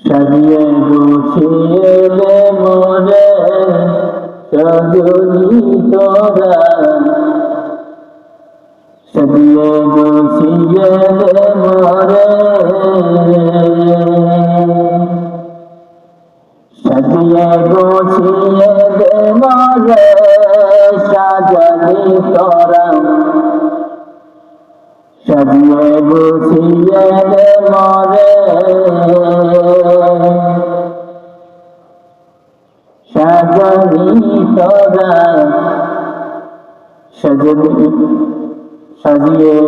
সাজিয়ে গুছিয়ে দে মোরে সজনী তোরা, সাজিয়ে গুছিয়ে দে মোরে, সাজিয়ে গুছিয়ে দে মোরে সাজনী তোরা, সাজিয়ে গুছিয়ে দে মোরে সাজনী তোরা, সাজিয়ে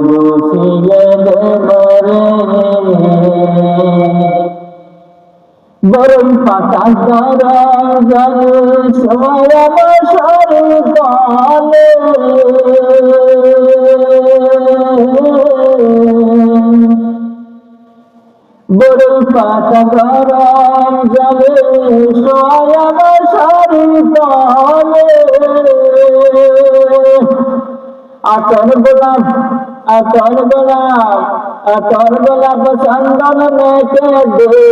গুছিয়ে দে মোরে। বরণ পাতা গরম জলে সবাই আমার সরে তলে, বরণ পাতা গরম জলে সবাই আমার সরে তলে, আতর গোলাপ আতর গোলাপ আতর গোলাপ চন্দন মেখে দে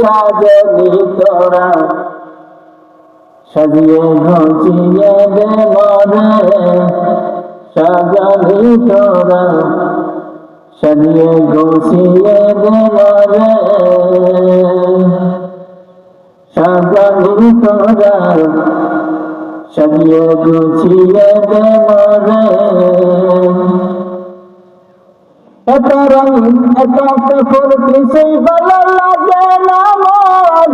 সাজনী তোরা, সাজিয়ে গুছিয়ে দে মোরে সাজনী তোরা, সাজিয়ে গুছিয়ে দে মোরে সাজনী তোরা, সাজিয়ে গুছিয়ে দে মোরে। এত রঙিন এত ফুল কিছুই ভালো লাগে না আমার,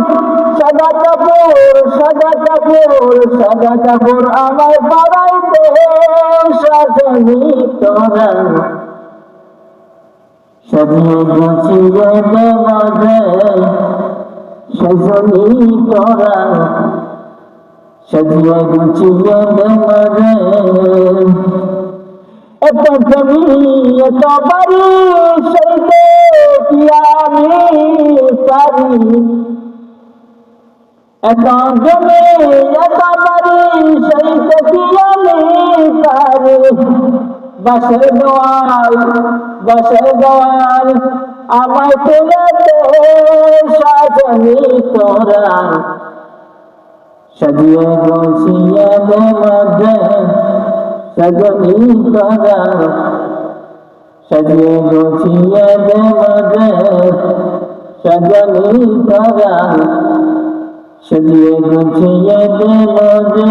সাদা কাপড় সাদা কাপড় সাদা কাপড় আমায় পরাই দে সাজনী তোরা, সাজিয়ে গুছিয়ে দে মোরে সাজনী তোরা, সাজিয়ে গুছিয়ে দে মোরে। এত জমি এত বাড়ি সইতে কি আমি পারি, এত জমি এত বাড়ি সইতে কি আমি পারি, বাসের দেওয়াল আমায় তুলে দে সাজনী তোরা, সাজিয়ে গুছিয়ে দে মোরে সাজনী তোরা, সাজিয়ে গুছিয়ে দে মোরে সাজনী তোরা, সাজিয়ে গুছিয়ে দে মোরে।